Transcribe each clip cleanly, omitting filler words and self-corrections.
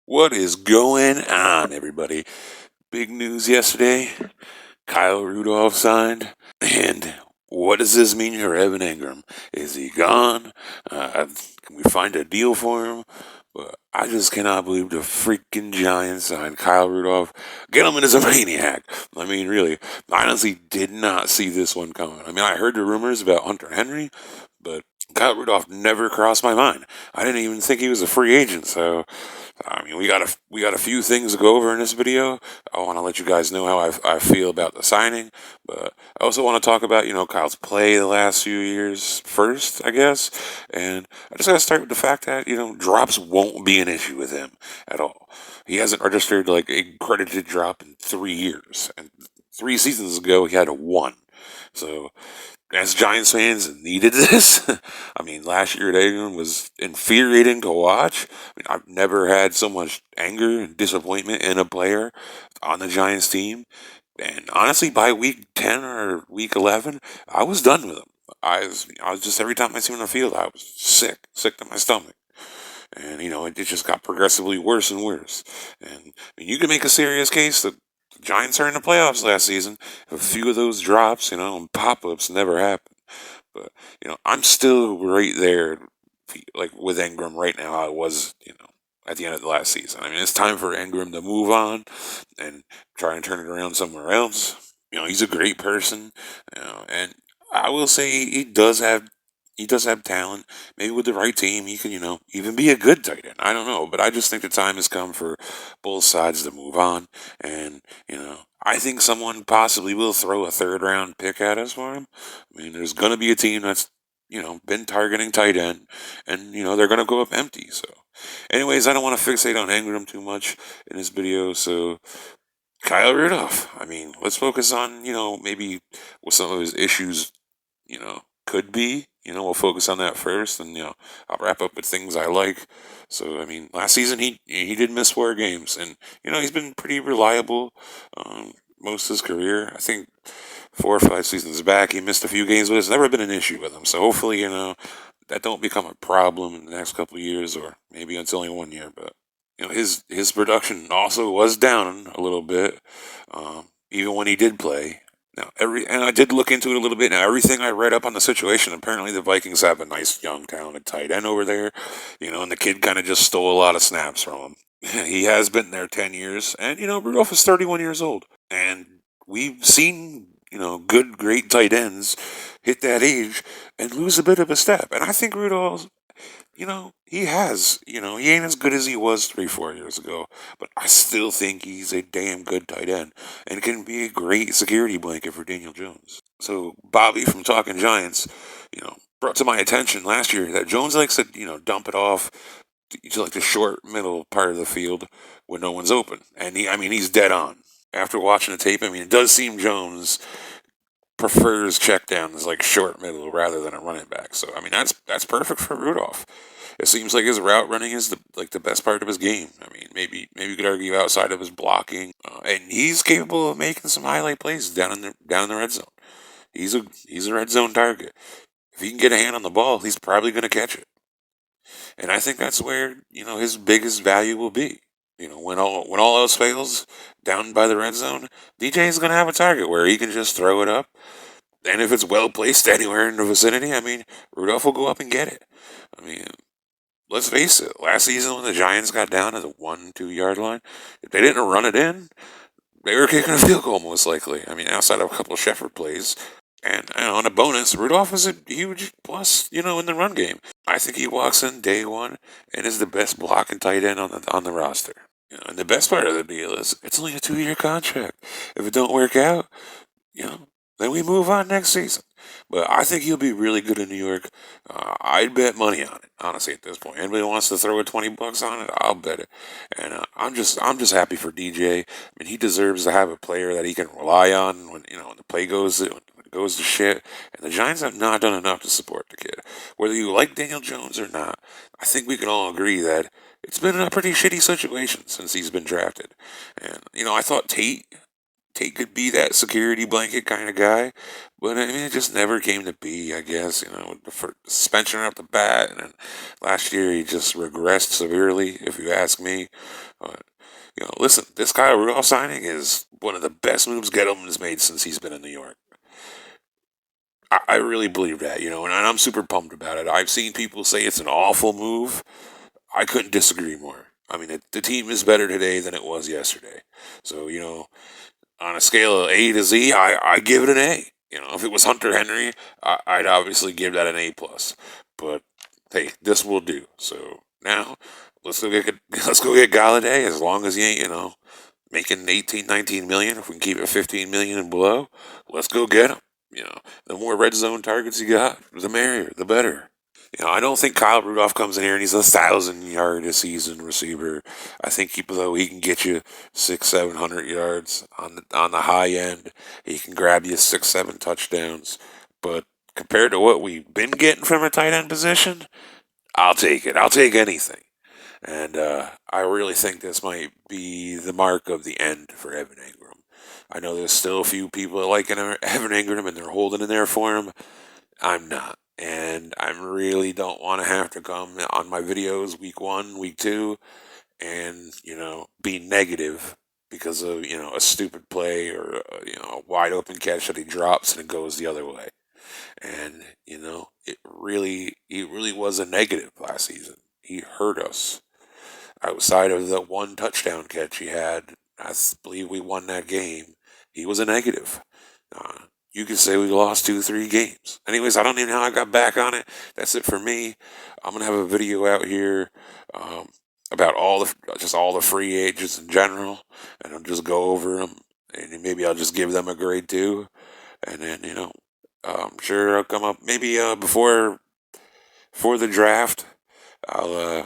What is going on, everybody? Big news yesterday. Kyle Rudolph signed. And what does this mean for Evan Engram? Is he gone? Can we find a deal for him? But I just cannot believe the freaking Giants signed Kyle Rudolph. Gentleman is a maniac. I mean, really, I honestly did not see this one coming. I mean, I heard the rumors about Hunter Henry, but Kyle Rudolph never crossed my mind. I didn't even think he was a free agent. So, I mean, we got a few things to go over in this video. I want to let you guys know how I feel about the signing, but I also want to talk about Kyle's play the last few years first, I guess. And I just got to start with the fact that drops won't be an issue with him at all. He hasn't registered like a credited drop in 3 years, and 3 seasons ago he had a one. So as Giants fans needed this. I mean, last year at England was infuriating to watch. I mean, I've never had so much anger and disappointment in a player on the Giants team. And honestly, by week 10 or week 11, I was done with him. I was just, every time I see him on the field, I was sick to my stomach. And, it just got progressively worse and worse. And I mean, you can make a serious case that the Giants are in the playoffs last season. A few of those drops, and pop ups never happened. But, I'm still right there, like with Engram right now, I was, at the end of the last season. I mean, it's time for Engram to move on and try and turn it around somewhere else. He's a great person, and I will say he does have talent. Maybe with the right team, he can, even be a good tight end. I don't know, but I just think the time has come for both sides to move on. And I think someone possibly will throw a third round pick at us for him. I mean, there's going to be a team that's been targeting tight end, and they're going to go up empty. So, anyways, I don't want to fixate on Engram too much in this video. So, Kyle Rudolph. I mean, let's focus on maybe what some of his issues could be. We'll focus on that first, and I'll wrap up with things I like. So, I mean, last season he did miss 4 games, and he's been pretty reliable most of his career. I think 4 or 5 seasons back he missed a few games, but it's never been an issue with him. So hopefully, that don't become a problem in the next couple of years, or maybe it's only 1 year. But his production also was down a little bit, even when he did play. Now, and I did look into it a little bit. Now, everything I read up on the situation, apparently the Vikings have a nice, young, talented tight end over there, and the kid kind of just stole a lot of snaps from him. He has been there 10 years, and, Rudolph is 31 years old. And we've seen, good, great tight ends hit that age and lose a bit of a step. And I think Rudolph, he has, he ain't as good as he was 3, 4 years ago, but I still think he's a damn good tight end and can be a great security blanket for Daniel Jones. So Bobby from Talking Giants, brought to my attention last year that Jones likes to, dump it off to like the short middle part of the field when no one's open. And he's dead on. After watching the tape, it does seem Jones prefers checkdowns like short middle rather than a running back. So that's perfect for Rudolph. It seems like his route running is the best part of his game. Maybe you could argue outside of his blocking, and he's capable of making some highlight plays down in the red zone. He's a red zone target. If he can get a hand on the ball, he's probably going to catch it. And I think that's where his biggest value will be. When all else fails, down by the red zone, DJ is going to have a target where he can just throw it up, and if it's well placed anywhere in the vicinity, Rudolph will go up and get it. I mean, let's face it. Last season, when the Giants got down to the 1, 2 yard line, if they didn't run it in, they were kicking a field goal most likely. Outside of a couple of Shepard plays. And on a bonus, Rudolph is a huge plus, in the run game. I think he walks in day one and is the best blocking tight end on the roster. And the best part of the deal is it's only a 2 year contract. If it don't work out, then we move on next season. But I think he'll be really good in New York. I'd bet money on it, honestly. At this point, anybody wants to throw a $20 on it, I'll bet it. And I'm just happy for DJ. He deserves to have a player that he can rely on when the play goes when it goes to shit. And the Giants have not done enough to support the kid. Whether you like Daniel Jones or not, I think we can all agree that it's been a pretty shitty situation since he's been drafted. And I thought Tate he could be that security blanket kind of guy, but I mean, it just never came to be. I guess with the suspension off the bat, and then last year he just regressed severely, if you ask me. Uh, listen, this Kyle Rudolph signing is one of the best moves Gettleman's made since he's been in New York. I really believe that, and I'm super pumped about it. I've seen people say it's an awful move. I couldn't disagree more. I mean, the team is better today than it was yesterday. So, on a scale of A to Z, I give it an A. If it was Hunter Henry, I'd obviously give that an A plus. But hey, this will do. So now let's go get Galladay. As long as he ain't making 18, 19 million, if we can keep it 15 million and below, let's go get him. The more red zone targets you got, the merrier, the better. I don't think Kyle Rudolph comes in here and he's 1,000 yard a season receiver. I think though he can get you 600, 700 yards on the high end. He can grab you 6, 7 touchdowns. But compared to what we've been getting from a tight end position, I'll take it. I'll take anything. And I really think this might be the mark of the end for Evan Engram. I know there's still a few people that like Evan Engram and they're holding in there for him. I'm not. And I really don't want to have to come on my videos week 1, week 2, and, be negative because of, a stupid play or, a wide open catch that he drops and it goes the other way. And, he really was a negative last season. He hurt us. Outside of the one touchdown catch he had, I believe we won that game. He was a negative. You could say we lost 2, 3 games. Anyways, I don't even know how I got back on it. That's it for me. I'm gonna have a video out here about all the free agents in general, and I'll just go over them, and maybe I'll just give them a grade too, and then I'm sure I'll come up maybe before the draft. I'll uh,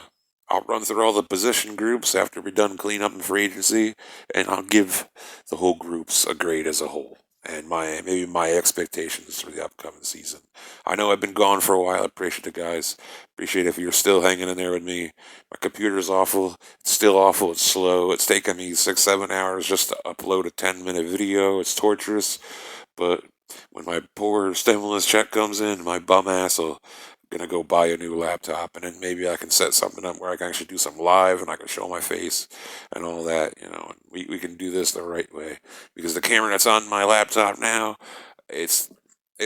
I'll run through all the position groups after we're done cleaning up in free agency, and I'll give the whole groups a grade as a whole and my expectations for the upcoming season. I know I've been gone for a while. I appreciate the guys. Appreciate if you're still hanging in there with me. My computer's awful. It's still awful. It's slow. It's taken me 6, 7 hours just to upload a 10-minute video. It's torturous, but when my poor stimulus check comes in, my bum ass will gonna go buy a new laptop, and then maybe I can set something up where I can actually do some live and I can show my face and all that. And we can do this the right way because the camera that's on my laptop now, it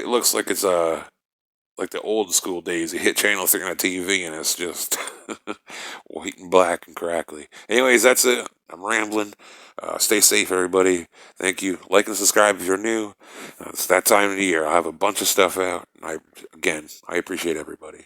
looks like it's like the old school days. You hit channel 3 on a TV and it's just white and black and crackly. Anyways, that's it. I'm rambling. Stay safe, everybody. Thank you. Like and subscribe if you're new. It's that time of the year. I have a bunch of stuff out. I appreciate everybody.